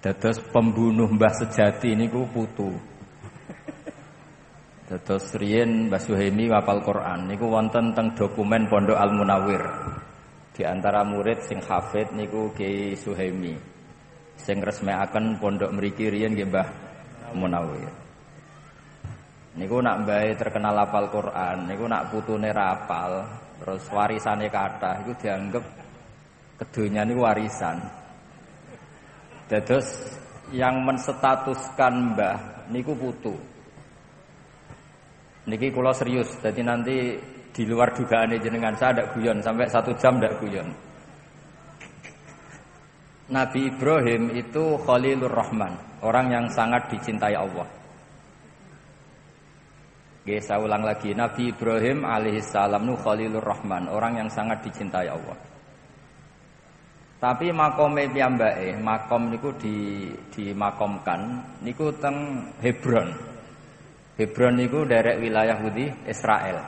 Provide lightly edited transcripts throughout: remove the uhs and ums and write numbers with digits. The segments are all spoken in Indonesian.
Dados pembunuh Mbah Sejati niku putu. Dados riyen Mbah Suhaimi wafal Quran niku wonten teng dokumen Pondok Al Munawwir. Di antara murid sing hafid niku Kiai Suhaimi. Sing resmekaken pondok mriki riyen nggih Mbah Munawwir. Niku nak mbahe terkenal hafal Quran, niku nak putune ra hafal, terus warisane kathah iku dianggep kedonya niku warisan. Dados yang menstatuskan Mbah niku putu. Niki kula serius, jadi nanti di luar dugaane jenengan saya ndak guyon sampai 1 jam ndak guyon. Nabi Ibrahim itu Khalilur Rahman, orang yang sangat dicintai Allah. Oke, saya ulang lagi, Nabi Ibrahim alaihissalam nu Khalilur Rahman, orang yang sangat dicintai Allah. Tapi makome piyambake, makom niku dimakomkan niku teng Hebron. Hebron niku derek wilayah Yahudi Israel.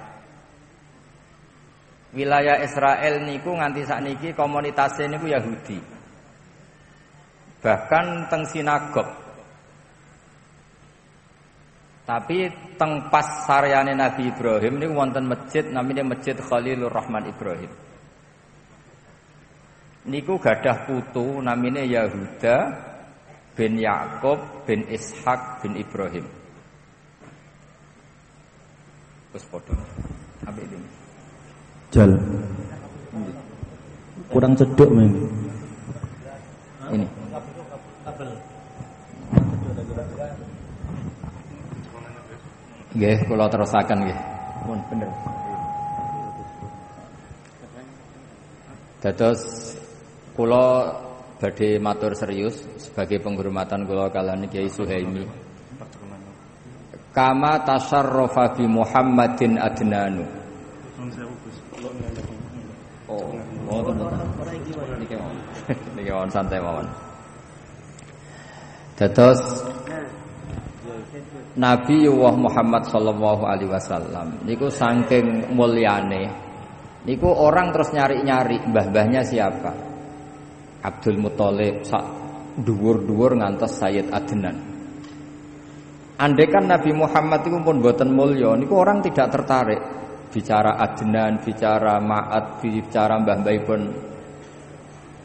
Wilayah Israel niku nganti sakniki komunitasnya niku Yahudi. Bahkan teng sinagog. Tapi teng pas saryane Nabi Ibrahim niku wonten masjid namanya Masjid Khalilur Rahman Ibrahim. Niku gadah putu namanya Yahuda bin Yakub bin Ishak bin Ibrahim. Terus podo. Apa ini? Jal. Kurang cedok memang. Ini. Nggih, kula terusaken nggih. Mun bener. Dados kula badhe matur serius sebagai penghormatan kula kaliyan Kiai Suhaimi. Kama tasarrafa bi Muhammadin adnanu. Oh, niki on santai mawon. Dados Nabi Muhammad sallallahu alaihi wasallam niku saking mulyane niku orang terus nyari-nyari mbah-mbahnya siapa. Abdul Muthalib sak dhuwur-dhuwur ngantos Sayyid Adnan. Andaikan Nabi Muhammad itu pun boten mulya, niku orang tidak tertarik bicara Adnan, bicara Ma'ad, bicara mbah-mbahipun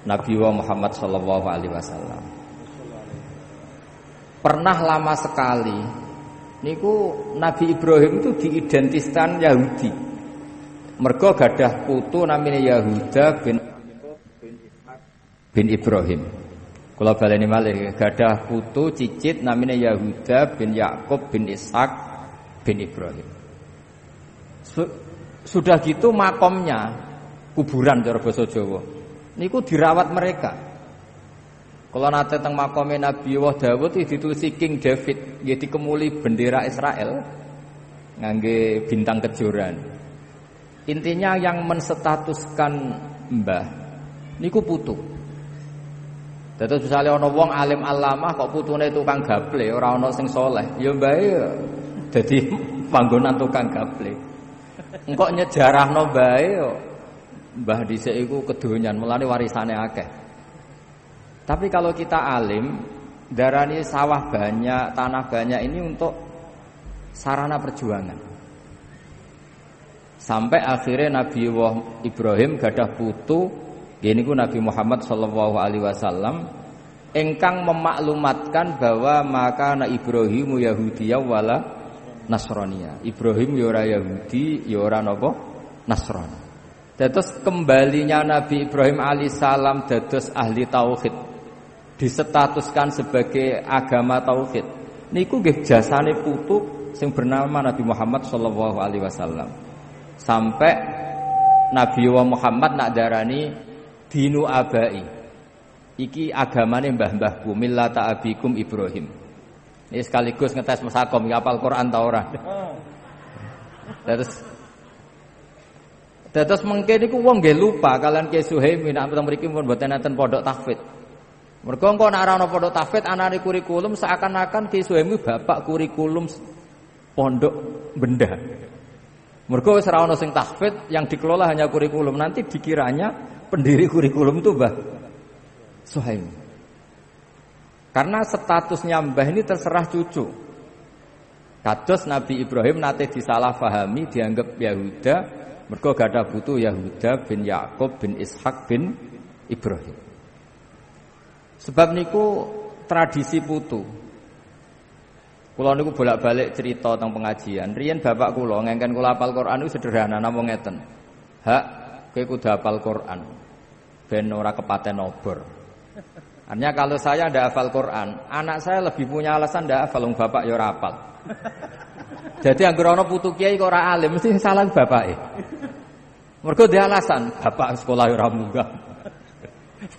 Nabi Muhammad sallallahu alaihi wasallam. Pernah lama sekali niku Nabi Ibrahim itu diidentitaskan Yahudi. Mergo gadah putu namanya Yahuda bin Ibrahim. Kula baleni malih gadah putu cicit namanya Yahuda bin Yakub bin Ishak bin Ibrahim. Sudah gitu makomnya kuburan cara basa Jawa. Niku dirawat mereka. Kalau nate teng makome Nabi Dawud ditulisi King David, nggih dikemuli bendera Israel ngangge bintang kejuran. Intinya yang menstatuskan mbah niku putu. Dados misale ana wong alim alamah kok putune tukang gaple, ora ana sing saleh, ya mbae dadi panggonan tukang gaple. Engko nyejarahno mbae mbah dhisik iku kedonyan, mulane warisane akeh. Tapi kalau kita alim, darani sawah banyak, tanah banyak ini untuk sarana perjuangan. Sampai akhirnya Nabi Ibrahim gadah putu, gini ku Nabi Muhammad sallallahu alaihi wasallam engkang memaklumatkan bahwa maka na Ibrahimu Yahudiyah wala Nasraniyah. Ibrahim ya ora Yahudi, ya ora napa Nasrani. Dados kembalinya Nabi Ibrahim alaihissalam dados ahli tauhid, disetatuskan sebagai agama tauhid. Niku nggih jasane putu sing bernama Nabi Muhammad sallallahu alaihi wasallam. Sampai Nabi Muhammad nak darani dinu abai. Iki agamane mbah-mbahku, millata abikum Ibrahim. Ini sekaligus ngetes masakom hafal Quran ta ora. Dados mengke niku wong nggih lupa kalian Kiai Suhaimi nek mriki pun mboten enten pondok tahfidz. Mergo engko nek ora ana pondok tahfidz anane kurikulum seakan-akan Kiai Suhaimi bapak kurikulum pondok benda. Mergo wis ora ana sing tahfidz, yang dikelola hanya kurikulum. Nanti dikiranya pendiri kurikulum itu Mbah Suhaimi. Karena statusnya mbah ini terserah cucu. Kados Nabi Ibrahim nate disalahpahami dianggap Yahuda, mergo gadah putu Yahuda bin Yakub bin Ishak bin Ibrahim. Sebab niku tradisi putu. Kula niku bolak-balik cerita tentang pengajian. Riyen bapak kula ngengken kula hafal Quran niku sederhana namung ngeten. Hak kowe kudu hafal Quran ben ora kepaten obor. Artinya kalau saya ndak hafal Quran, anak saya lebih punya alasan ndak hafal wong bapak ya ora hafal. Jadi anggere ana putu kiai kok ora alim mesti salah bapake. Mergo dia alasan, bapak sekolah ya ora munggah.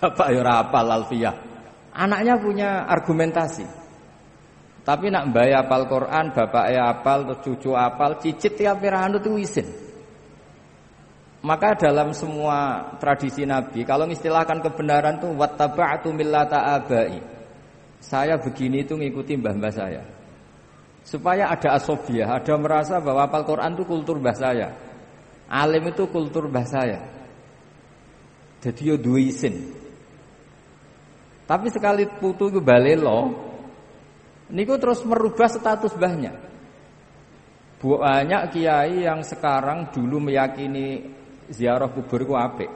Bapak ya ora hafal alfiyah. Anaknya punya argumentasi. Tapi nak mbae hafal Quran, bapake hafal, terus cucu hafal, cicit tiap anut itu isin. Maka dalam semua tradisi Nabi, kalau mengistilahkan kebenaran itu wattaba'tu millata abai. Saya begini itu ngikuti mbah-mbah saya. Supaya ada asobiah, ada merasa bahwa hafal Quran itu kultur mbah saya. Alim itu kultur mbah saya. Jadi yo duwe isin. Tapi sekali putu itu balelo, niku terus merubah status mbahnya. Banyak kiai yang sekarang dulu meyakini ziarah kubur itu apik.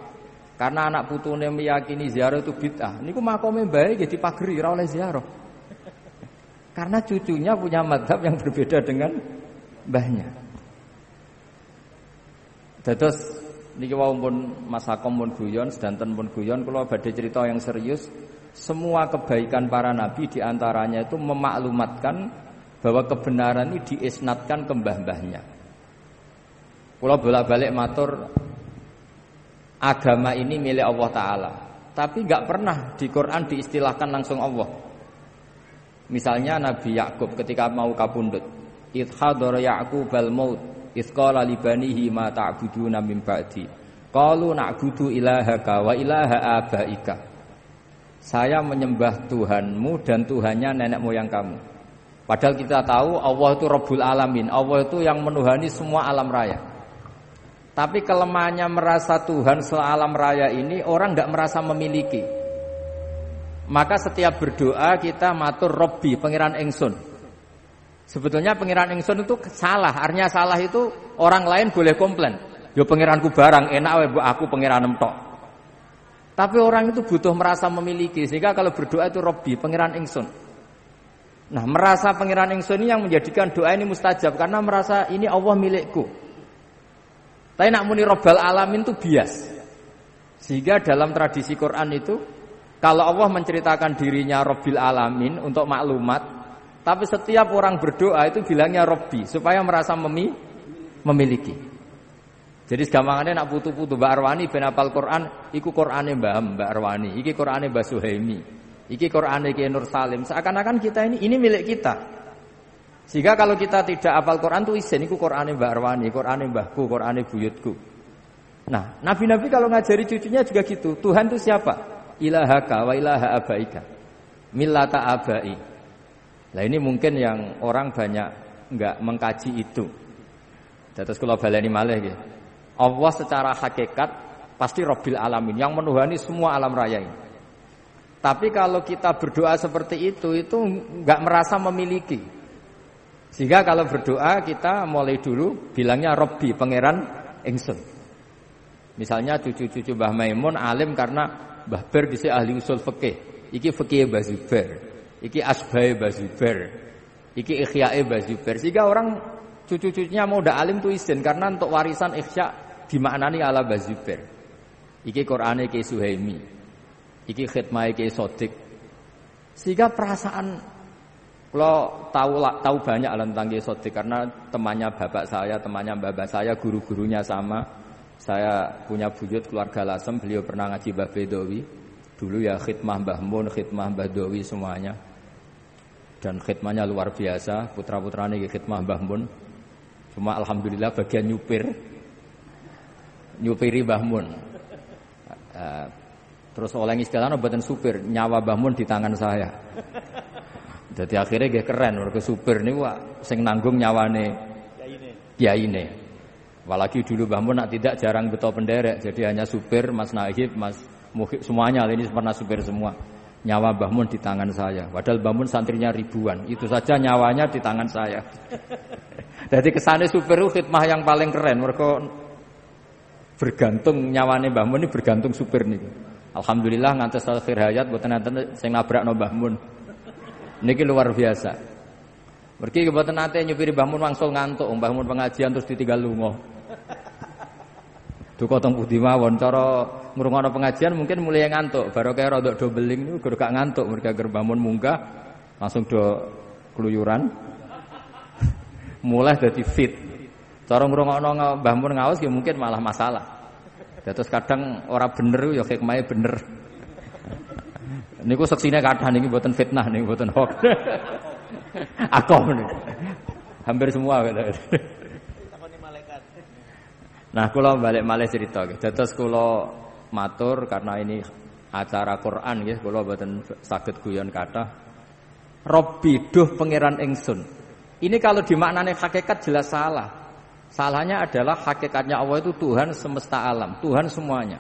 Karena anak putune meyakini ziarah itu bid'ah. Niku makome mbae nggih dipageri ora oleh ziarah. Karena cucunya punya mazhab yang berbeda dengan mbahnya. Dados niki wau pun masakom pun guyon, sedanten pun guyon, kula badhe cerita yang serius. Semua kebaikan para nabi diantaranya itu memaklumatkan bahwa kebenaran ini diisnadkan ke mbah-mbahnya. Kula bolak-balik matur agama ini milik Allah Ta'ala, tapi enggak pernah di Quran diistilahkan langsung Allah. Misalnya Nabi Yakub ketika mau kapundhut, idh hadara Ya'qubal maut idh qala li banihi ma ta'buduna min ba'di qalu na'budu ilahaka wa ilaha abaika. Saya menyembah Tuhanmu dan Tuhannya nenek moyang kamu. Padahal kita tahu Allah itu Rabbul Alamin, Allah itu yang menuhani semua alam raya. Tapi kelemahannya merasa Tuhan sealam raya ini orang enggak merasa memiliki. Maka setiap berdoa kita matur Robbi, pengiran ingsun. Sebetulnya pengiran ingsun itu salah. Artinya salah itu orang lain boleh komplain. Yo pengiranku barang enak wae mbok aku pengiran tok. Tapi orang itu butuh merasa memiliki, sehingga kalau berdoa itu Robbi, pengiran ingsun. Nah, merasa pengiran ingsun ini yang menjadikan doa ini mustajab karena merasa ini Allah milikku. Tapi nak muni Rabbal Alamin itu bias. Sehingga dalam tradisi Quran itu kalau Allah menceritakan dirinya Rabbil Alamin untuk maklumat, tapi setiap orang berdoa itu bilangnya Robbi supaya merasa memiliki. Jadi segampangannya nak putu-putu Mbak Arwani ben hafal Quran, iku Qurane Mbak Arwani, iki Qurane Mbak Suhaimi, iki Qurane Ki Nur Salim. Seakan-akan kita ini milik kita. Sehingga kalau kita tidak hafal Quran tuh isin iku Qurane Mbak Arwani, Qurane mbahku, Qurane buyutku. Nah, nabi-nabi kalau ngajari cucunya juga gitu. Tuhan itu siapa? Ilahaka wa ilaha abaika. Millata abai. Nah, ini mungkin yang orang banyak enggak mengkaji itu. Terus kula baleni malih nggih. Allah secara hakikat pasti Rabbil Alamin yang menuhani semua alam raya ini. Tapi kalau kita berdoa seperti itu enggak merasa memiliki. Sehingga kalau berdoa kita mulai dulu bilangnya Rabbi, pangeran ingsun. Misalnya cucu-cucu Mbah Maimun alim karena Mbah Ber dhisik ahli usul fikih. Iki fikih Mbah Zubair, iki asbahe Mbah Zubair, iki ikhyae Mbah Zubair. Sehingga orang cucu-cucunya mau udah alim tuh izin karena untuk warisan ikhya dimaknani ala Mbah Zubair. Iki Qur'ane Ki Suhaimi, iki khidmah Ki Sodik. Sehingga perasaan kalau tahu banyak tentang Ki Sodik karena temannya bapak saya, temannya bapak saya, guru-gurunya sama. Saya punya buyut keluarga Lasem, beliau pernah ngaji Mbah Bedowi. Dulu ya khidmah Mbah Mun, khidmah Mbah Dowi semuanya. Dan khidmahnya luar biasa, putra-putrane ki khidmah Mbah Mun. Cuma alhamdulillah bagian nyupiri Mbah Mun. Terus oleh istilahnya mboten supir, nyawa Mbah Mun di tangan saya. Jadi akhirnya nggih keren mergo supir niku sing nanggung nyawane kiyaine. Apalagi dulu Mbah Mun nak tidak jarang beto penderek, jadi hanya supir, Mas Nahib, Mas Muhib semuanya ini pernah supir semua. Nyawa Mbah Mun di tangan saya. Padahal Mbah Mun santrinya ribuan. Itu saja nyawanya di tangan saya. Jadi kesane supir itu khidmah yang paling keren. Mereka bergantung nyawane Mbah Mun ini bergantung supir niku. Alhamdulillah ngantos akhir hayat mboten nenten sing nabrakno Mbah Mun. Niki luar biasa. Mergi mboten nate nyupiri Mbah Mun wangsul ngantuk, Mbah Mun pengajian terus ditinggal lunga. Duka teng pundi mawon cara ngrungokno pengajian mungkin mulai ngantuk, baru kaya rodok do beling niku gak ngantuk, mergo Mbah Mun munggah langsung do keluyuran. Mulai dadi fit. Cara ngrungokno Mbah Mun ngaos ya mungkin malah masalah. Terus kadang ora bener ya hikmahe bener. Niku seksine kathah niki mboten fitnah niku mboten hoax. Akom niku. Hampir semua gitu. Nah, kula balik malih cerita nggih. Dados kula matur karena ini acara Quran nggih, kula mboten saged guyon kathah. Robbi duh pangeran ingsun. Ini kalau dimaknani hakikat jelas salah. Salahnya adalah hakikatnya Allah itu Tuhan semesta alam, Tuhan semuanya.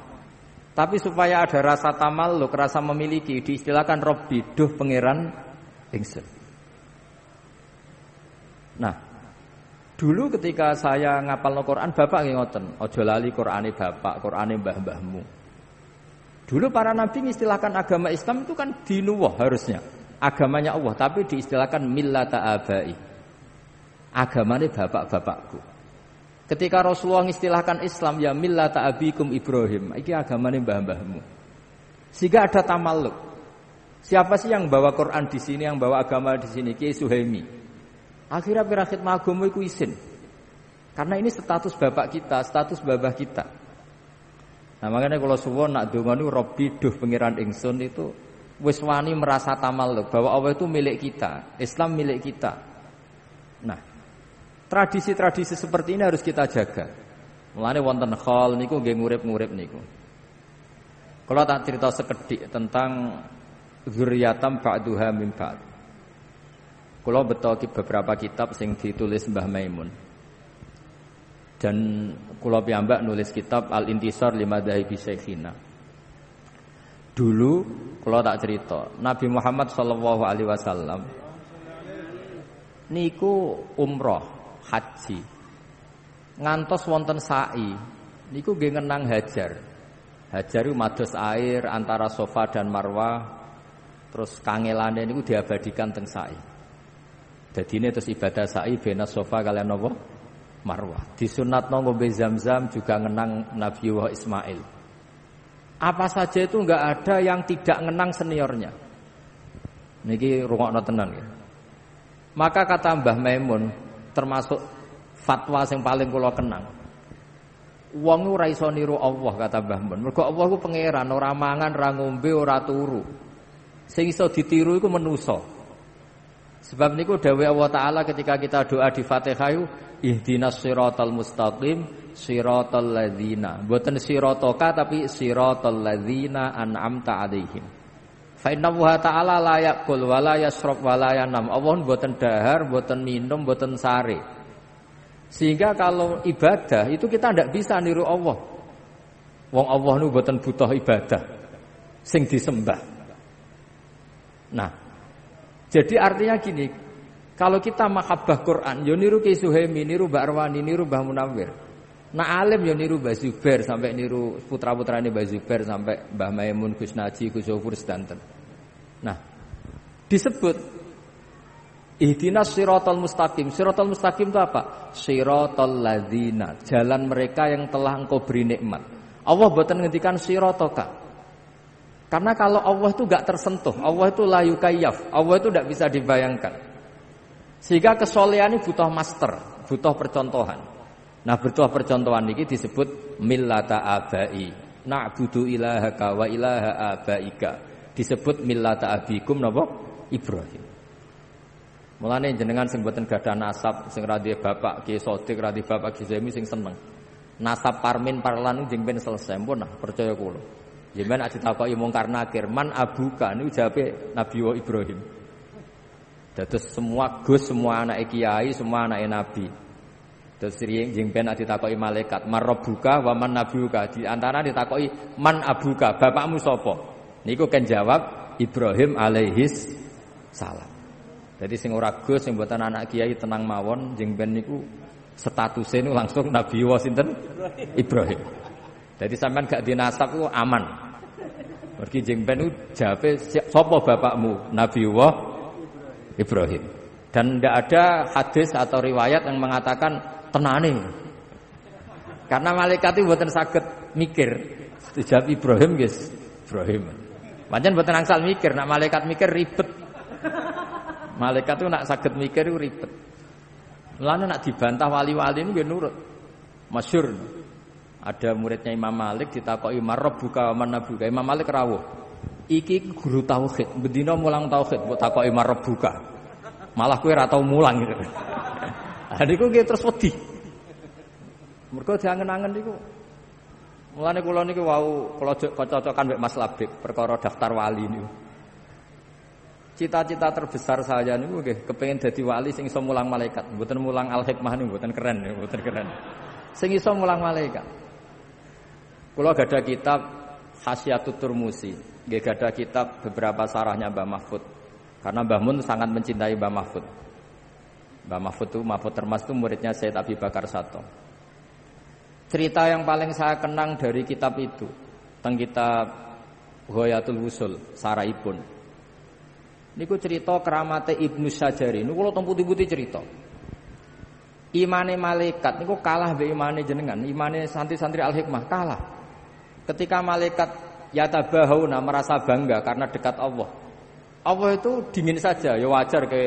Tapi supaya ada rasa tamalluk, rasa memiliki, diistilahkan Robbi duh pangeran ingsun. Nah, dulu ketika saya ngapalno Quran, bapak nggih ngoten, aja lali Qurane bapak, Qurane mbah-mbahmu. Dulu para nabi mengistilahkan agama Islam itu kan dinuwah harusnya. Agamanya Allah, tapi diistilahkan millata abai. Agamane bapak-bapakku. Ketika Rasulullah mengistilahkan Islam ya millata abikum Ibrahim, iki agamane mbah-mbahmu. Sehingga ada tamalluk. Siapa sih yang bawa Quran di sini, yang bawa agama di sini? Kiai Suhaimi. Akhirnya pirakhid magamu iku isin. Karena ini status bapak kita, status babah kita. Nah, makanya kalau suwon nak donga niku Robbi duh pangeran ingsun itu wis wani merasa tamalluk bahwa Allah itu milik kita, Islam milik kita. Nah, tradisi-tradisi seperti ini harus kita jaga. Mulane wonten khol niku nggih ngurip-ngurip niku. Kalau tak cerita sekedhik tentang zuriyatam ba'duha min ba'd. Kula beto beberapa kitab sing ditulis Mbah Maimun. Dan kula piyambak nulis kitab Al-Intisar li Madhahibi Syekhina. Dulu kula tak cerita, Nabi Muhammad sallallahu alaihi wasallam niku umrah, haji. Ngantos wonten sa'i, niku nggih ngenang Hajar. Hajar iku mados air antara Safa dan Marwah, terus kangelane niku diabadikan teng sa'i. Jadi ini terus ibadah sa'i bena Safa kalian apa? Marwah. Disunatno ngombe Zam-Zam juga ngenang Nabiullah Ismail. Apa saja itu enggak ada yang tidak ngenang seniornya. Niki rungokno tenan ya. Maka kata Mbah Maimun termasuk fatwa yang paling kula kenang. Wong ora iso niru Allah kata Mbah Maimun. Mergo Allah ku pangeran, ora mangan, ora ngombe, ora turu. Sing iso ditiru iku manusa. Sebab niku dawuh Allah Ta'ala ketika kita doa di Fatihah itu ihdinas siratal mustaqim siratal ladzina. Mboten siratoka tapi siratal ladzina an'amta 'alaihim. Fa inna Allah Ta'ala la yaqul wa la yasrab wa la yanam. Allah mboten dahar, mboten minum, mboten sare. Sehingga kalau ibadah itu kita ndak bisa niru Allah. Wong Allah niku mboten butuh ibadah sing disembah. Nah, jadi artinya gini, kalau kita mahabbah Quran, yo niru Ki Suhaimi, niru Mbak Arwani, niru Mbah Munawir. Nah alim yo niru Mbah Zubair sampai niru putra-putrane Mbah Zubair sampai Mbah Maimun, Gus Naji, Gus Zofur sedanten. Nah, disebut ihdinas siratal mustaqim. Siratal mustaqim itu apa? Siratal ladzina, jalan mereka yang telah Engkau beri nikmat. Allah boten ngendikan siratoka. Karena kalau Allah itu enggak tersentuh, Allah itu la yukayyaf, Allah itu enggak bisa dibayangkan. Sehingga kesolehan ini butuh master, butuh percontohan. Nah, butuh percontohan ini disebut millata abai. Na'budu ilahaka wa ilaha abaika. Disebut millata abikum napa? Ibrahim. Mulane jenengan sing mboten gadah nasab, sing ra duwe bapak Ki Sodik, ra duwe bapak Ki Zemi sing seneng. Nasab parmin parlan jeng ben selesai pun nah percaya kula. Jenengan nek ditakoki mungkar nakir, man abuka niku jawabe Nabi Ibrahim. Dados semua gus, semua anak kiai, semua anak nabi. Terus jeng ben nek ditakoki malaikat, marabbuka wa man nabiuka. Di antara ditakoki man abuka, bapakmu sapa? Niku kan jawab Ibrahim alaihis salam. Jadi sing ora Gus sing mboten anak kiai tenang mawon jeng ben niku statusnya niku langsung Nabi wa sinten Ibrahim. Jadi sampean gak dinasab ku aman. Mergi jeng ben jawabe sapa bapakmu? Nabi wa Ibrahim. Dan tidak ada hadis atau riwayat yang mengatakan tenane. Karena malaikat itu mboten saged mikir. Dijawab Ibrahim guys, Ibrahim. Pancen mboten angsal mikir, nak malaikat mikir ribet. Malaikat itu nak saged mikir itu ribet. Mulane nak dibantah wali-wali ini nggih nurut. Masyhur. Ada muridnya Imam Malik ditakoki marabbuka wa manabuka. Imam Malik rawuh. Iki guru tauhid, bendina mulang tauhid, mbok takoki marabbuka. Malah kowe ora tau mulang gitu. Ha niku nggih terus wedi. Mergo diangen-angen niku. Mulane kula niku wau kula cocokan mek Mas Labib perkara daftar wali niku. Cita-cita terbesar saya niku nggih kepengin dadi wali sing iso mulang malaikat, mboten mulang al-hikmah niku mboten keren, mboten keren. Sing iso mulang malaikat. Kula gadah kitab Hasyiatut Turmusi, nggih gadah kitab beberapa sarahnya Mbah Mahfud. Karena Mbah Mun sangat mencintai Mbah Mahfud. Mbah Mahfud itu Mahfud Termas itu muridnya Sayyid Abi Bakar Sato. Cerita yang paling saya kenang dari kitab itu tentang kitab Ghayatul Wusul Saraipun. Niku cerita keramate Ibnu Sajari. Niku kula teng putih-putih cerita. Imane malaikat niku kalah mbek imane jenengan. Imane santri-santri Al-Hikmah kalah. Ketika malaikat yatabahauna merasa bangga karena dekat Allah. Allah itu dingin saja, ya wajar ke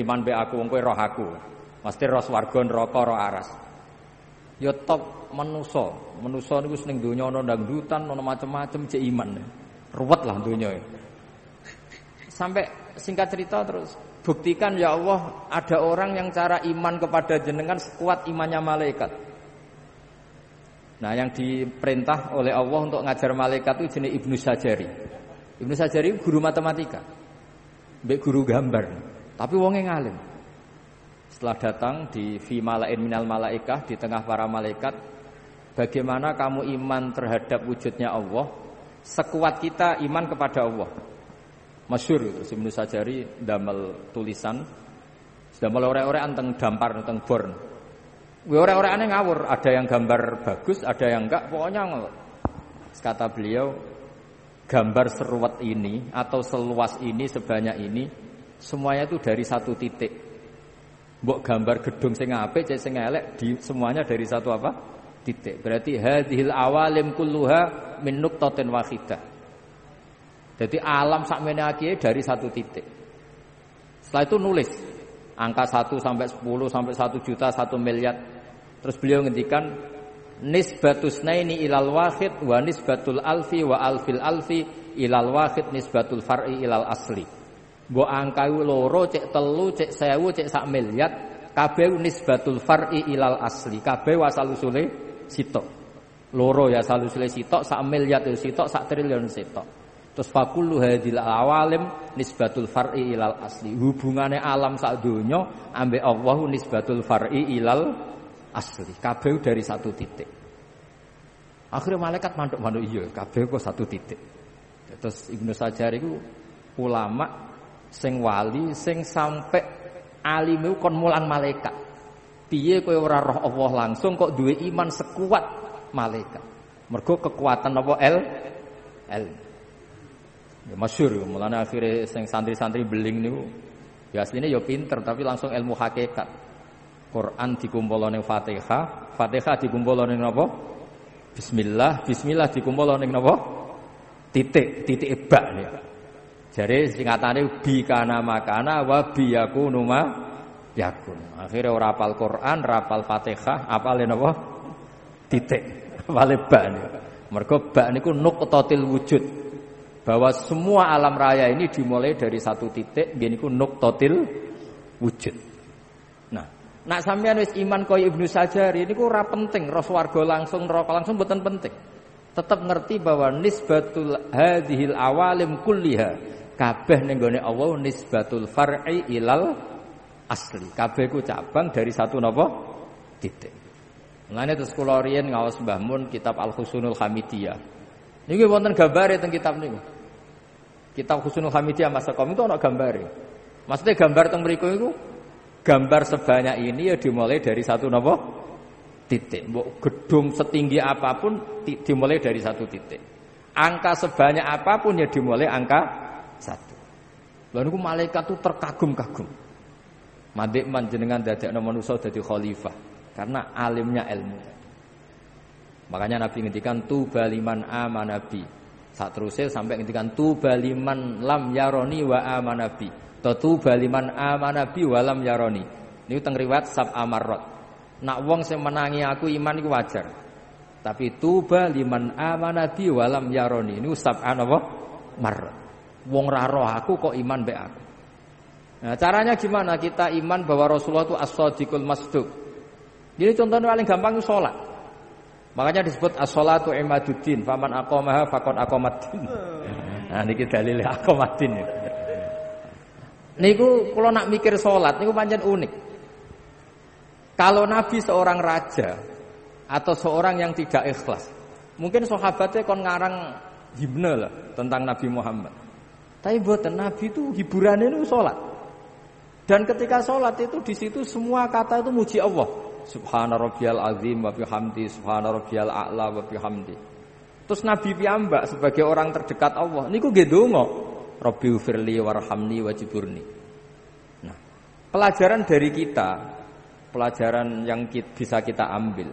iman be aku, wong kowe roh aku. Mesti roh swarga neraka roh aras. Ya top manusa. Manusa niku seneng donya ana dangdutan, ana macam-macam cek iman. Ruwet lah donya. Sampai singkat cerita terus buktikan ya Allah ada orang yang cara iman kepada jenengan sekuat imannya malaikat. Nah, yang diperintah oleh Allah untuk ngajar malaikat itu jenis Ibnu Sajari. Ibnu Sajari guru matematika. Mbek guru gambar. Tapi wonge ngalim. Setelah datang di fi malain minal malaikah di tengah para malaikat, bagaimana kamu iman terhadap wujudnya Allah? Sekuat kita iman kepada Allah. Masyhur itu Ibnu Sajari damel tulisan, damel ore-ore anteng dampar anteng born. Ore-oreane ngawur, ada yang gambar bagus, ada yang enggak, pokoknya ngawur. Kata beliau, gambar seruat ini atau seluas ini, sebanyak ini, semuanya itu dari satu titik. Mbok gambar gedung sing apik, cek sing elek, semuanya dari satu apa? Titik. Berarti hadhil awalim kulluha min nuqtatin wahidah. Jadi alam sakmene iki dari satu titik. Setelah itu nulis angka 1 sampai 10 sampai 1 juta 1 miliar. Terus beliau ngendikan nisbatus naini ilal wahid wa nisbatul alfi wa alfil alfi ilal wahid nisbatul far'i ilal asli. Mbok angka loro cek telu cek 1000 cek 1 miliar kabeh nisbatul far'i ilal asli. Kabeh asal usule sitok. Loro ya asal usule sitok, 1 miliar itu sitok, 1 triliun sitok. Terus fakullu hadil awalim nisbatul far'i ilal asli. Hubungane alam sak donya ambek Allah nisbatul far'i ilal asli. Kabeh dari satu titik. Akhirnya malaikat manduk-manduk iya, kabeh kok satu titik. Terus Ibnu Sajari itu ulama sing wali sing sampai alime kon mulang malaikat. Piye kowe ora roh Allah langsung kok duwe iman sekuat malaikat. Mergo kekuatan apa el. Ya masyhur, mulane akhire sing santri-santri beling niku ya asline ya pinter tapi langsung ilmu hakikat. Quran dikumpulane Fatihah, Fatihah dikumpulane napa? Bismillah, bismillah dikumpulane napa? Titik bak niku. Jare singkatane bi kana makana wa bi yakunu ma yakun. Akhire ora hafal Quran, ora hafal Fatihah, hafale napa? Titik. Hafale bak niku. Mergo bak niku nuqtatil wujud. Bahwa semua alam raya ini dimulai dari satu titik, niku nuqtatil wujud. Nah, nak sampeyan wis iman kaya Ibnu Sajari niku ora penting roh swarga langsung neraka langsung mboten penting. Tetap ngerti bahwa nisbatul hadhil awalim kulliha kabeh ning gone Allah nisbatul far'i ilal asli. Kabeh ku cabang dari satu napa? Titik. Mulane terus kula riyen ngaos Mbah Mun kitab Al-Husnul Hamidiyah. Niki wonten gambare teng kitab niku. Kitab Husnul Hamidiyah Mas Sakom itu ana gambare. Maksudnya gambar teng mriku iku gambar sebanyak ini ya dimulai dari satu napa? Titik. Mbok gedung setinggi apapun dimulai dari satu titik. Angka sebanyak apapun ya dimulai angka 1. Lha niku malaikat itu terkagum-kagum. Mandek manjenengan dadekno manusa dadi khalifah karena alimnya ilmu. Makanya Nabi ngendikan tuba liman amanabi. Saat terusnya sampai ngendikan tuba liman lam yaroni wa amanabi. Tuba liman amanabi wa lam yaroni. Niku teng riwayat sab'a marrat. Nak wong sing menangi aku iman iku wajar. Tapi tuba liman amanabi wa lam yaroni. Niku sab'a napa? Marrat. Wong ra roh aku kok iman mbek aku. Nah, caranya gimana kita iman bahwa Rasulullah itu as-shadiqul masduq. Jadi contohnya paling gampang itu salat. Makanya disebut as-shalatu imaduddin, faman aqamaha faqad aqamaddin. Nah niki dalile aqamaddin. Niku kula nak mikir salat niku pancen unik. Kalau Nabi seorang raja atau seorang yang tidak ikhlas, mungkin sahabatnya kon ngarang himne lah tentang Nabi Muhammad. Tapi mboten, Nabi itu hiburannya itu salat. Dan ketika salat itu di situ semua kata itu muji Allah. Subhana rabbiyal azim wa bihamdi, subhana rabbiyal a'la wa bihamdi. Terus Nabi piyambak sebagai orang terdekat Allah niku nggih ndonga, Rabbighfirli warhamni wajiburni. Nah, pelajaran dari kita, pelajaran yang bisa kita ambil.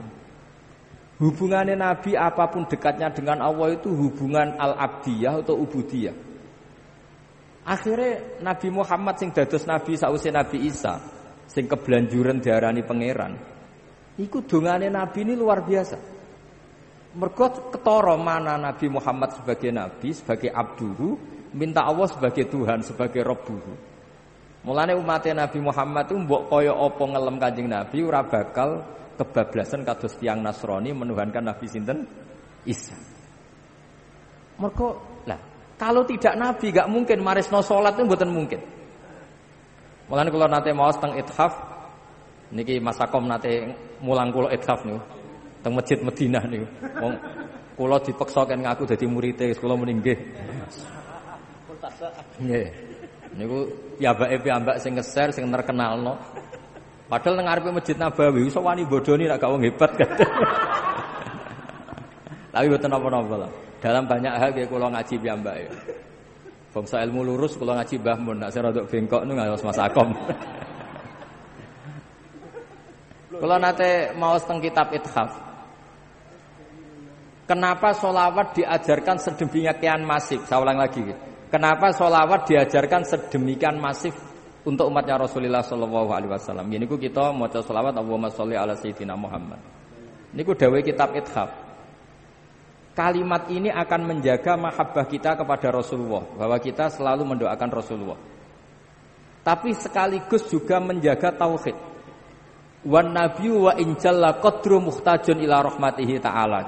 Hubungannya Nabi apapun dekatnya dengan Allah itu hubungan al-abdiyah atau ubudiyah. Akhirnya Nabi Muhammad sing dados Nabi sausé Nabi Isa, sing kebelanjuran diarani pangeran. Iku dongane Nabi ini luar biasa. Mergo ketara mana Nabi Muhammad sebagai Nabi, sebagai abduhu, minta Allah sebagai Tuhan, sebagai Rabbuhu. Mulane umatnya Nabi Muhammad itu mbok kaya apa ngelem Kanjeng Nabi ora bakal kebablasan kados tiyang Nasrani menuhankan Nabi sinten? Isa. Mergo lah kalau tidak Nabi gak mungkin marisno salat itu mboten mungkin. Mulane kula nate maos teng Ithaf niki Mas Sakom nate mulang kula Ithaf niku teng Masjid Madinah niku. Wong kula dipeksa kan ngaku dadi murid-e kula muni nggih. Nggih. Niku piyambak sing ngeser sing terkenalno. Padahal nang ngarepe Masjid Nabawi iso wani bodoni nek gak wong hebat kan. Tapi mboten napa-napa lah. Dalam banyak hal nggih kula ngaji piyambake. Bangsa ilmu lurus kula ngaji Mbah Mun, nek sing rada bengkok niku ngawas Mas Akom. Kula nate maos teng kitab Ithaf. Kenapa sholawat diajarkan sedemikian masif? Saya ulang lagi. Kenapa sholawat diajarkan sedemikian masif untuk umatnya Rasulullah sallallahu alaihi wasallam? Niku kita maca sholawat Allahumma sholli ala sayyidina Muhammad. Niku dawuh kitab Ithaf. Kalimat ini akan menjaga mahabbah kita kepada Rasulullah, bahwa kita selalu mendoakan Rasulullah. Tapi sekaligus juga menjaga tauhid. Wan nabiyyu wa in jalla qadru muhtajun ila rahmatihi ta'ala.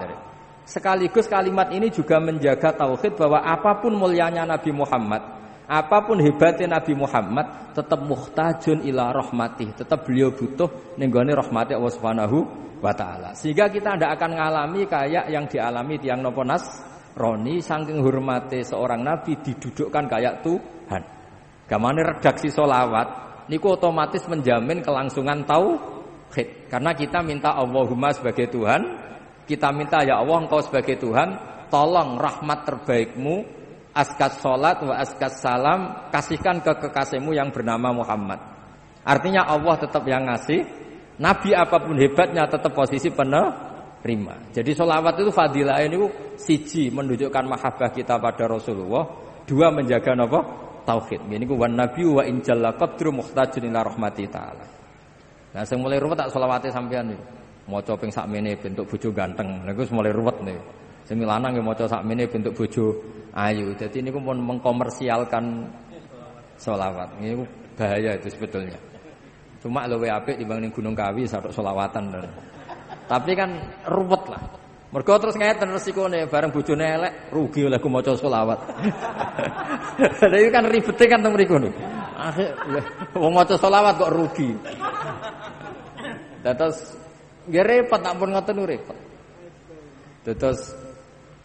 Sekaligus kalimat ini juga menjaga tauhid bahwa apapun mulianya Nabi Muhammad, apapun hebatnya Nabi Muhammad, tetap muhtajun ila rahmatih, tetap beliau butuh ning gone rahmati Allah Subhanahu wa taala. Sehingga kita tidak akan ngalami kayak yang dialami tiyang napa Nasrani saking hormate seorang nabi didudukkan kayak Tuhan. Gamane redaksi selawat niku otomatis menjamin kelangsungan tauhid. Karena kita minta Allahumma sebagai Tuhan, kita minta ya Allah Engkau sebagai Tuhan, tolong rahmat terbaikmu, askas salat wa askas salam kasihkan ke kekasihmu yang bernama Muhammad. Artinya Allah tetap yang ngasih, Nabi apapun hebatnya tetap posisi penerima. Jadi sholawat itu fadilah ini siji menunjukkan mahabbah kita pada Rasulullah, dua menjaga apa? Tauhid. Ini ku wan nabiyyu wa in jalla qadru muhtajun ila rahmati ta'ala. Nah, sing mulai ruwet tak sholawate sampean niku. Maca ping sakmene bentuk bojo ganteng. Niku mulai ruwet niku. Sing lanang nggih maca sakmene bentuk bojo ayu. Dadi niku pun mengkomersialkan sholawat. Niku bahaya itu sebetulnya. Cuma luwih apik dibanding Gunung Kawi saruk selawatan. Tapi kan ruwet lah. Mergo terus ngeten resikone bareng bojone elek rugi oleh ku maca selawat. Lha iki kan ribete kan teng mriku niku. Akhir wong maca selawat kok rugi. Terus nggih repot tak pun ngoten repot. Terus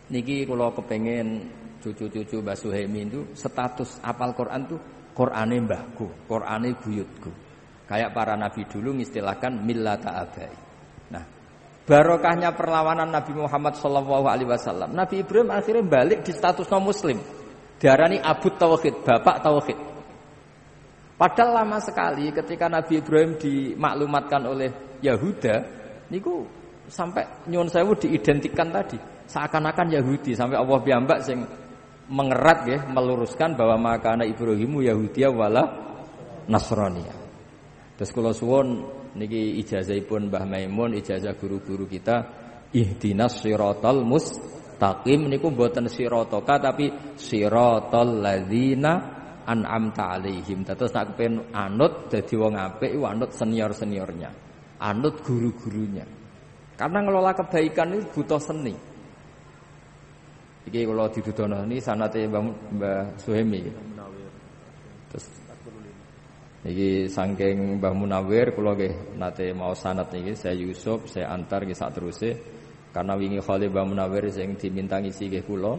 niki kula kepengin cucu-cucu Mbah Suhaimi itu status apal Quran tuh Qur'ane mbahku, Qur'ane buyutku. Kayak para nabi dulu mengistilahkan millata abai. Nah, barokahnya perlawanan Nabi Muhammad SAW. Nabi Ibrahim akhirnya balik di status non muslim. Diarani Abu Tauhid, bapak tauhid. Padahal lama sekali ketika Nabi Ibrahim dimaklumatkan oleh Yahuda, niku sampai nyuwun sewu diidentikan tadi seakan-akan Yahudi, sampai Allah piyambak sing mengerat ya, meluruskan bahwa makana Ibrahimu Yahudiya wala Nasraniyah. Terus kula suwun niki ijazahipun Mbah Maimun, ijazah guru-guru kita, ihdinas siratal mustaqim niku mboten siratoka tapi siratal ladzina an'amta alaihim. Terus nek kepen anut dadi wong apik iku anut senior-seniornya, anut guru-gurunya. Karena ngelola kebaikan itu butuh seni. Iki kula didudono niki sanate Mbah Suhaimi. Terus iki saking Mbah Munawir kula nggih nate mau sanad niki saya Yusuf, saya antar nggih sak teruse karena wingi Khalil Mbah Munawir sing diminta ngisi nggih kula.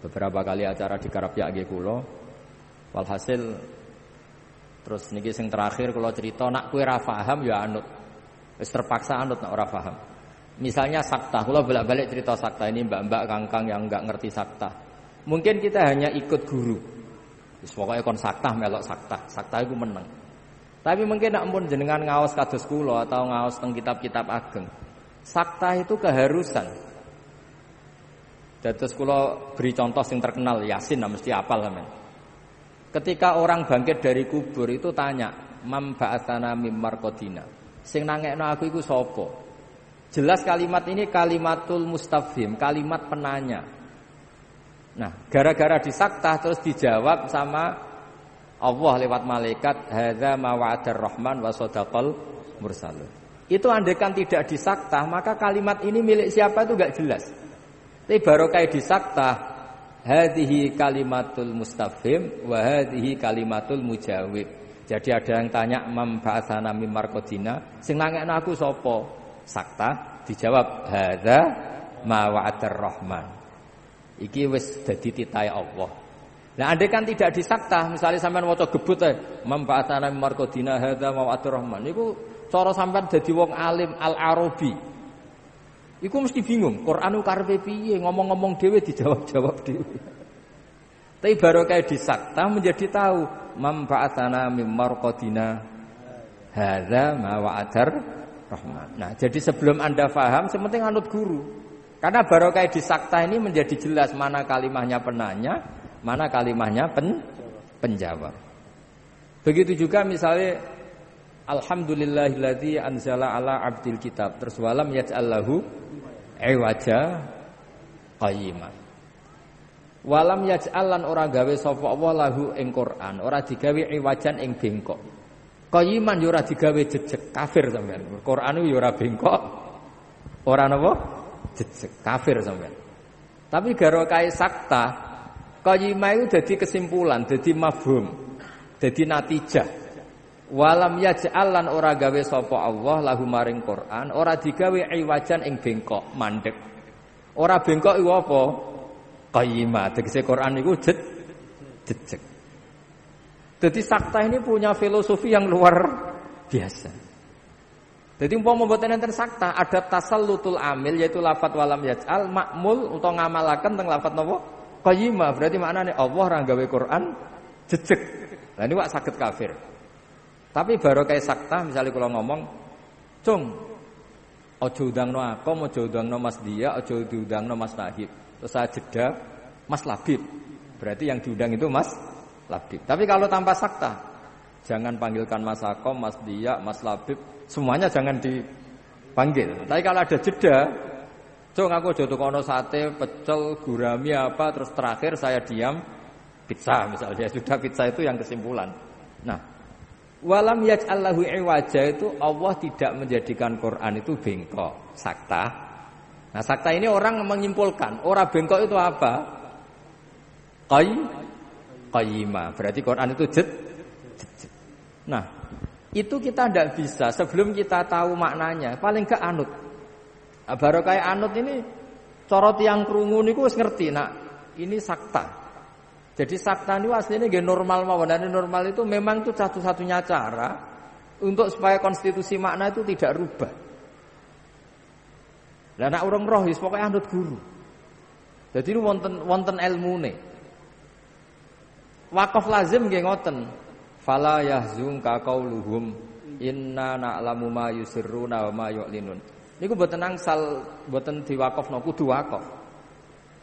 Beberapa kali acara di Karapyak nggih kula. Walhasil terus niki sing terakhir kula cerita nak kowe ora paham ya anut. Wis terpaksa anut nak ora paham. Misalnya sakta, kula bolak-balik cerita sakta ini mbak-mbak kangkang yang enggak ngerti sakta. Mungkin kita hanya ikut guru. Wis pokoke kon sakta melok sakta. Sakta iku meneng. Tapi mungkin nak ampun jenengan ngaos kados kula atau ngaos teng kitab-kitab ageng. Sakta itu keharusan. Dados kula beri contoh sing terkenal Yasin mesti hafal sampean. Ketika orang bangkit dari kubur itu tanya, "Mam ba'atsana mim marqadina." Sing nangekno aku iku sapa? Jelas kalimat ini kalimatul mustafhim, kalimat penanya. Nah, gara-gara disaktah terus dijawab sama Allah lewat malaikat, hadza ma wa'adar rahman wa shadaqal mursalun. Itu andaikan tidak disaktah, maka kalimat ini milik siapa itu enggak jelas. Tapi barokah disaktah, hadhihi kalimatul mustafhim wa hadhihi kalimatul mujawib. Jadi ada yang tanya mam ba'atsana mim marqadina, sing nangekno aku sapa? Sakta dijawab hadza ma wa'adar rahman. Iki wis dadi titahe Allah. Nah, andai kan tidak disakta, misalnya sampean waca gebut ae, mam ba'atsana mim marqadina hadza ma wa'adar rahman. Niku cara sampean dadi wong alim al-Arabi. Iku mesti bingung, Qur'anu karepe piye, ngomong-ngomong dhewe dijawab-jawab dhewe. Tapi barokah disakta menjadi tahu, mam ba'atsana mim marqadina hadza ma wa'adar rahman. Nah, jadi sebelum Anda paham, sepenting anut guru. Karena barokah disakta ini menjadi jelas mana kalimahnya penanya, mana kalimahnya penjawab. Begitu juga misalnya alhamdulillahilladzi anzala ala abdil kitab, terus walam yaj'allahu iwaja qayyima. Walam yaj'alan ora gawe sapa Allah lahu ing Quran, ora digawe iwajan ing bengkok. Qayyiman yo ora digawe jejeg, kafir sampean. Quran yo ora bengkok. Ora napa? Jejeg, kafir sampean. Tapi barokah sakta, qayyimah itu dadi kesimpulan, dadi mafhum, dadi natijah. Walam yaj'alan ora gawe sapa Allah lahu maring Quran, ora digawe iwajan ing bengkok, mandek. Ora bengkok iku apa? Qayyimah. Tegese Quran iku jejeg. Jadi sakta ini punya filosofi yang luar biasa. Jadi umpama mboten enten sakta, ada tasallutul amil yaitu lafadz walam yaj'al, makmul utawa ngamalaken teng lafadz napa? Qayyimah. Berarti maknane Allah ra gawe Quran jejeg. Lah ini wak saged kafir. Tapi barokah sakta misalnya kalau ngomong, "Cung, aja undangno aku, aja undangno Mas Dia, aja diundangno Mas Nahib." Terus saya jeda Mas Labib. Berarti yang diundang itu Mas Labib. Tapi kalau tanpa sakta, jangan panggilkan Mas Akom, Mas Dia, Mas Labib, semuanya jangan dipanggil. Tapi kalau ada jeda, "Cung, aku aja tukono sate, pecel, gurami apa," terus terakhir saya diam, pizza misalnya. Sudah pizza itu yang kesimpulan. Nah, walam yaj'allahu iwaja itu Allah tidak menjadikan Quran itu bengkok, sakta. Nah, sakta ini orang menyimpulkan, orang bengkok itu apa? Qayyimah. Berarti Quran itu jejeg. Nah, itu kita tidak bisa sebelum kita tahu maknanya. Paling gak anut. Nah, barokah anut ini cara tiyang krungu niku wis ngerti nak Ini sakta. Jadi sakta ini aslinya nggih normal mawon. Dan normal itu memang itu satu-satunya cara untuk supaya konstitusi makna itu tidak rubah. Lah nek urung roh wis pokoke anut guru. Jadi ini wonten ilmune. Wakaf lazim nggih ngoten. Fala yahzunka qauluhum inna na'lamu ma yusirruna wa ma yu'linun. Niku mboten angsal mboten diwakafno kudu wakaf.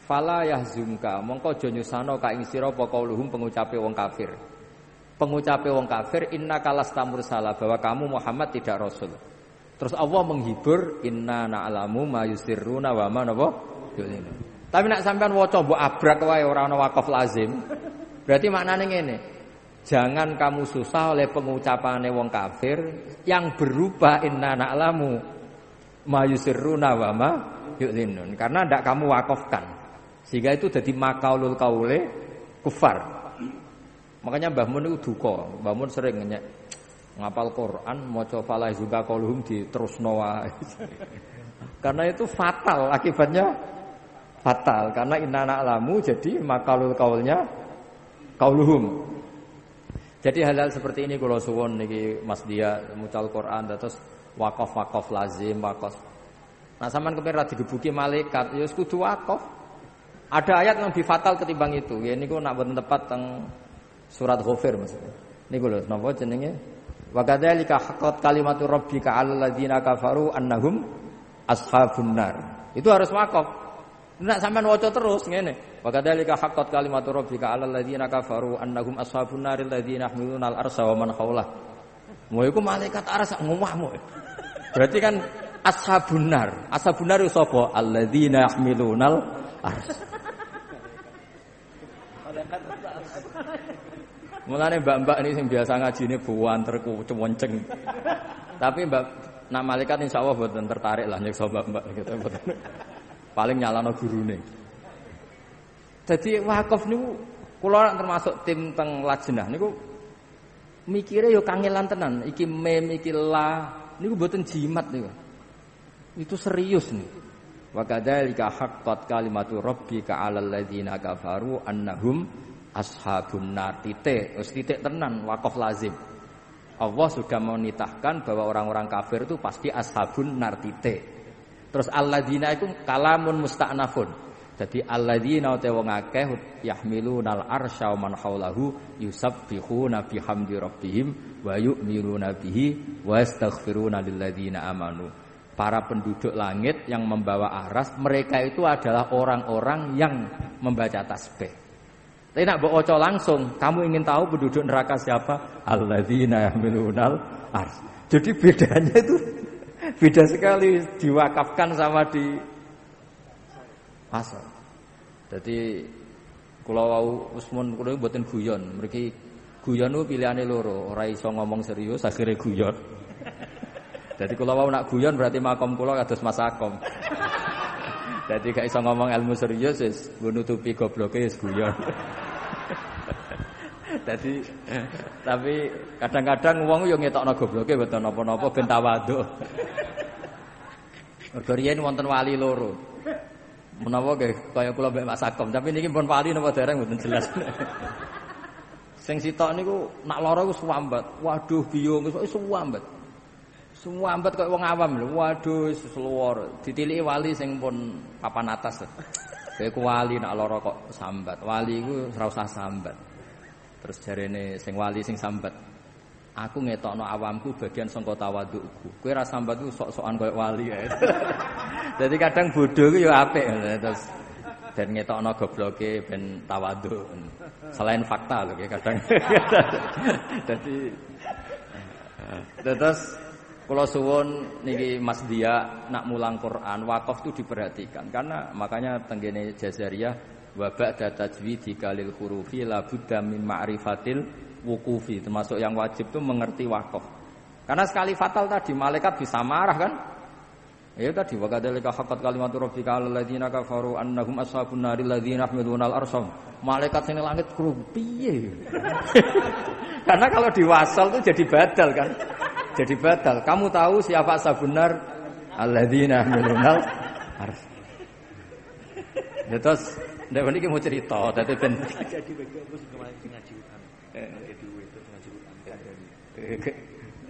Fala yahzunka mongko aja nyusano ka ing sira apa qauluhum pengucape wong kafir. Pengucape wong kafir innaka lastamur salah bahwa kamu Muhammad tidak rasul. Terus Allah menghibur inna na'lamu ma yusirruna wa ma napa yu'linun. Tapi nek sampean waca mbok abrak wae ora ana wakaf lazim. Berarti maknane ngene. Jangan kamu susah oleh pengucapane wong kafir yang berupa inna na'lamu ma yusirruna wa ma yu'linun. Karena ndak kamu wakafkan. Sehingga itu jadi makaulul kaule kufar. Makanya Mbah Mun itu duka. Mbah Mun sering ngapal Quran maca fala zuka qauluhum diterusno wae. Karena itu fatal akibatnya. Fatal karena inna na'lamu jadi makalul kaulnya kauluhum. Jadi hal-hal seperti ini kula suwun niki Mas Dia mucal Quran terus wakaf lazim wakaf. Nah sampean kepengin ra digebuki malaikat ya wis kudu wakaf. Ada ayat yang lebih fatal ketimbang itu. Ya niku nak boten tepat teng surat Ghafir maksudnya. Niku lho napa jenenge? Wa kadzalika haqqat kalimatu rabbika 'alal ladzina kafaru annahum ashabun nar. Itu harus wakaf. Nek sampean waca terus ngene. Wa kadzalika haqqat kalimatu rabbika 'alal ladzina kafaru annahum ashabun naril ladzina yahmiluna al-arsha wa man haulah. Mau iku malaikat arsy ngomahmu. Berarti kan ashabun nar. Ashabun nar iku sapa? Alladzina yahmiluna al-arsy. Mulane mbak-mbak ini sing biasa ngajine buanterku cemonceng. Tapi mbak nak malaikat insyaallah mboten tertarik lah nyiksa mbak-mbak gitu mboten. Paling nyalano gurune. Jadi wakaf niku kula termasuk tim teng lajnah niku mikire yo kangelan tenan. Iki mem iki la niku mboten jimat niku. Itu serius nih. Wa kadzalika haqqat kalimatu rabbika 'alal ladzina kafaru annahum ashabun nar. Titik, wis titik tenan wakaf lazim. Allah sudah menitahkan bahwa orang-orang kafir itu pasti ashabun nar titik. Terus alladzina itu kalamun musta'nafun. Jadi alladzina te wong akeh yahmilunal arsya wa man haulahu yusabbihuna bihamdi rabbihim wa yu'minuna bihi wa yastaghfiruna lilladzina amanu. Para penduduk langit yang membawa aras, mereka itu adalah orang-orang yang membaca tasbih. Tapi nak mbok waca langsung, kamu ingin tahu penduduk neraka siapa? Alladzina yahmilunal ars. Jadi bedanya itu beda sekali diwakafkan sama di asal. Jadi kula wau usmun kula mboten guyon, mriki guyon ku pilihane loro, ora iso ngomong serius akhire guyon. Jadi kula wau nak guyon berarti makom kula kados Mas Akom. Jadi gak iso ngomong ilmu serius wis nutupi gobloke wis guyon. Jadi tapi kadang-kadang wong yo ngetokno gobloke mboten napa-napa ben tawadhu. Mergo riyen wonten wali loro. Menawa nggih kaya kula mbek Mas Sakom, tapi niki pun wali napa dereng mboten jelas. Sing sitok niku nak lara ku suwambat. Waduh biyung wis suwambat. Suwambat kaya wong awam lho. Waduh wis luwar. Ditiliki wali sing pun papan atas. Kayak wali nak lara kok sambat. Wali iku ora usah sambat. Terus jarene sing wali sing sambat, aku ngetokno awamku bagian sangka tawadhuku. Kowe ra sambat ku sok-sokan koyo wali kae. Dadi kadang bodho ku ya apik terus dan ngetokno gobloke ben tawadhu. Selain fakta lho kadang. Dadi terus kula suwun niki Mas Dia nak mulang Quran wakaf itu diperhatikan karena makanya tenggene Jazariyah wa ba'da tajwidi kalil hurufi la budda min ma'rifatil wuqufi, termasuk yang wajib itu mengerti wakaf. Karena sekali fatal tadi malaikat bisa marah kan? Ya tadi wa kadzalika haqqat kalimatu rabbika 'alal ladzina kafaru annahum ashabun naril ladzina yahmiluna al-arsy. Malaikat sing langit kru piye? Karena kalau diwasal itu jadi badal kan? Jadi badal. Kamu tahu siapa ashabun nar? Alladzina yahmiluna al-arsy. Terus Ndak niki mau cerita, dadi ben Jadi bagi aku sing kemarin ngaji utang. Ngaji duit terus ngaji utang kandhani.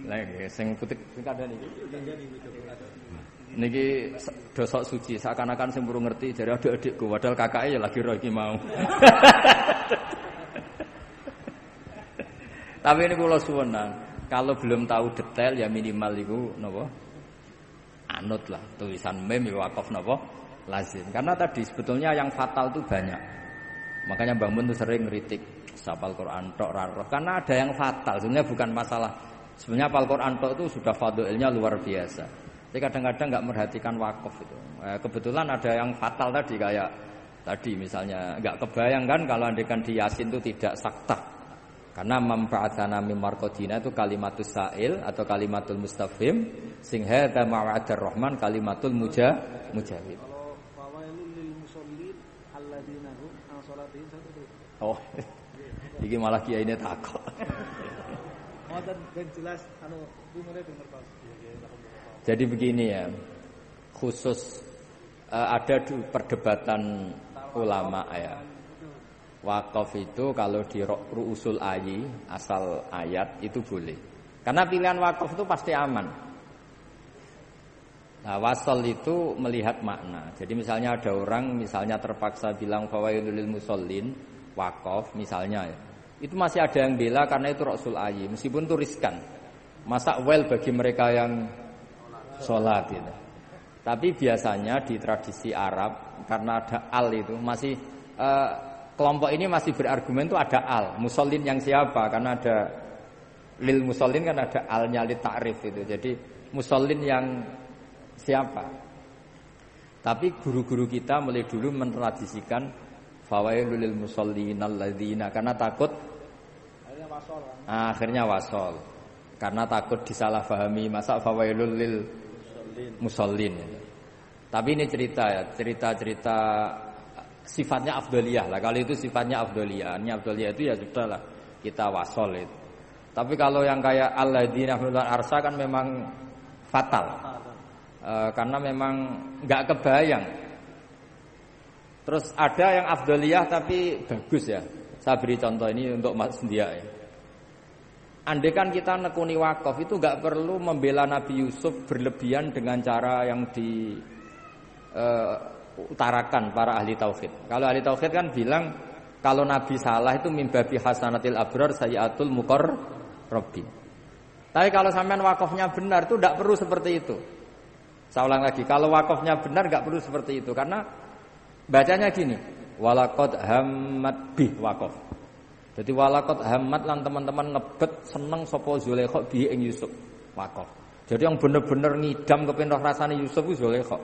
Lah sing putih sing kandhani iki. Niki dosok suci, seakan-akan sing burung ngerti jare adik-adikku, padahal kakake ya lagi ro iki mau. Tapi ini kula suwenan, kalau belum tahu detail ya minimal iku napa? Anut lah tulisan mem wakaf napa? Lazim. Karena tadi sebetulnya yang fatal itu banyak. Makanya Mbah Mun tuh sering ngritik hafal Quran tok ra roh. Karena ada yang fatal, sebenarnya bukan masalah. Sebenarnya hafal Quran tok itu sudah fadilnya luar biasa. Tapi kadang-kadang enggak merhatikan wakaf itu. Kebetulan ada yang fatal tadi kayak tadi misalnya enggak kebayang kan kalau andekan di Yasin itu tidak saktah. Karena memba'atsana mim marqadina itu kalimatus sa'il atau kalimatul mustafhim sing hadza ma'adar rahman kalimatul mujawib. Oh, iki malah kiai ini takut. Jadi begini ya, khusus ada perdebatan ulama ya. Wakaf itu kalau di ru'usul ayi asal ayat itu boleh. Karena pilihan wakaf itu pasti aman. Nah, wasol itu melihat makna. Jadi misalnya ada orang misalnya terpaksa bilang fawailul lil musallin wakaf misalnya ya. Itu masih ada yang bela karena itu Rasul Ayi meskipun itu riskan. Masa well bagi mereka yang sholat gitu. Tapi biasanya di tradisi Arab karena ada al itu masih kelompok ini masih berargumen itu ada al. Musallin yang siapa? Karena ada lil musallin kan ada alnya li ta'rif itu. Jadi musallin yang siapa? Tapi guru-guru kita mulai dulu mentradisikan fawailul lil musallin alladzina karena takut akhirnya wasol karena takut disalahpahami masa fawailul lil musallin. Tapi ini cerita sifatnya afdaliyah lah. Kalau itu sifatnya afdaliyah, itu ya sudahlah kita wasol itu. Tapi kalau yang kayak alladzina hum arsya kan memang fatal. Karena memang enggak kebayang. Terus ada yang afdaliyah tapi bagus ya. Saya beri contoh ini untuk Mas Sendia ya. Andai kan kita nekuni wakaf itu enggak perlu membela Nabi Yusuf berlebihan dengan cara yang diutarakan para ahli tauhid. Kalau ahli tauhid kan bilang kalau Nabi salah itu mimbabi hasanatil abrar sayyatul muqarrabin. Tapi kalau sampean wakafnya benar itu enggak perlu seperti itu. Saya ulang lagi, kalau wakafnya benar enggak perlu seperti itu karena bacanya gini, walaqad hammat bih wakaf. Jadi walaqad hammat lan teman-teman ngebet seneng sapa Zulaikha bi ing Yusuf wakaf. Jadi yang bener-bener ngidam kepengin roh rasane Yusuf ku Zulaikha.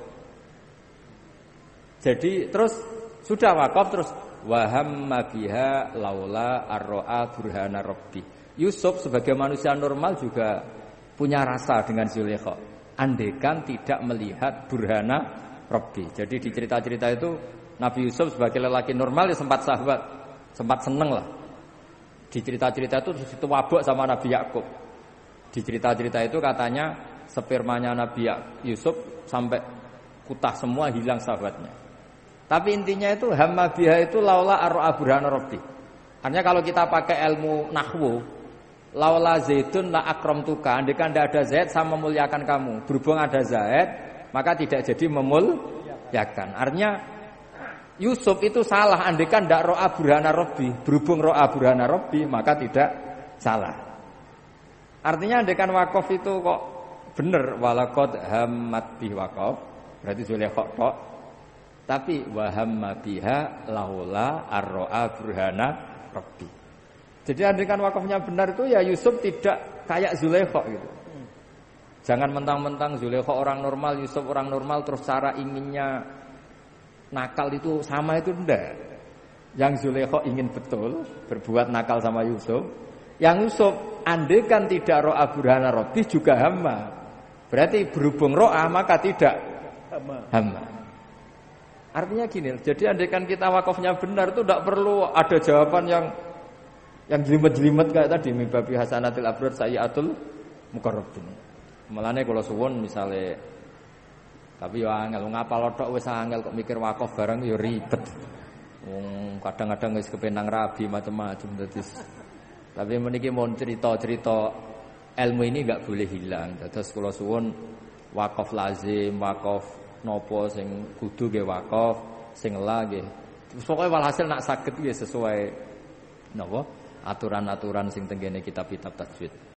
Jadi terus sudah wakaf terus wa hamma biha laula arra'a burhana rabbi. Yusuf sebagai manusia normal juga punya rasa dengan Zulaikha. Andekan tidak melihat burhana Rabbi. Jadi di cerita-cerita itu Nabi Yusuf sebagai lelaki normal ya sempat sahabat, sempat seneng lah. Di cerita-cerita itu situ wabuk sama Nabi Yakub. Di cerita-cerita itu katanya spermanya Nabi Yusuf sampai kutah semua hilang sahabatnya. Tapi intinya itu hamma biha itu laula ar'a burhana rabbi. Artinya kalau kita pakai ilmu nahwu, laula zaidun la akramtuka, andaikan tidak ada Zaid sama memuliakan kamu. Berhubung ada Zaid, maka tidak jadi memuliakan. Artinya Yusuf itu salah andaikan tidak ro'a burhana rabbi. Berhubung ro'a burhana rabbi, maka tidak salah. Artinya andaikan wakaf itu kok benar walaqad hammat bi wakaf, berarti Zulaikha tok. Tapi wa hamma biha laula arro'a burhana rabbi. Jadi andaikan wakafnya benar itu ya Yusuf tidak kayak Zulaikha gitu. Jangan mentang-mentang Zulaikha orang normal, Yusuf orang normal terus cara inginnya nakal itu sama itu enggak. Yang Zulaikha ingin betul berbuat nakal sama Yusuf. Yang Yusuf andaikan tidak ro'a burhana rabbi juga hamma. Berarti berhubung ro'a maka tidak hamma. Artinya gini, jadi andaikan kita wakafnya benar itu tidak perlu ada jawaban yang jelimet-jelimet kayak tadi mimbabi hasanatil abrar sayyatul muqarrabin. Mulane kula suwun misale tapi yo angel ngapal tok wis angel kok mikir wakaf barang yo ribet. Kadang-kadang wis kepenang rabi macam-macam dadi. Tapi meniki mon cerita-cerita ilmu ini enggak boleh hilang. Terus kula suwun wakaf lazim, wakaf napa sing kudu nggih wakaf, sing la nggih. Pokoke walhasil nak saged nggih sesuai napa aturan-aturan sing tenggene kitab-kitab tajwid.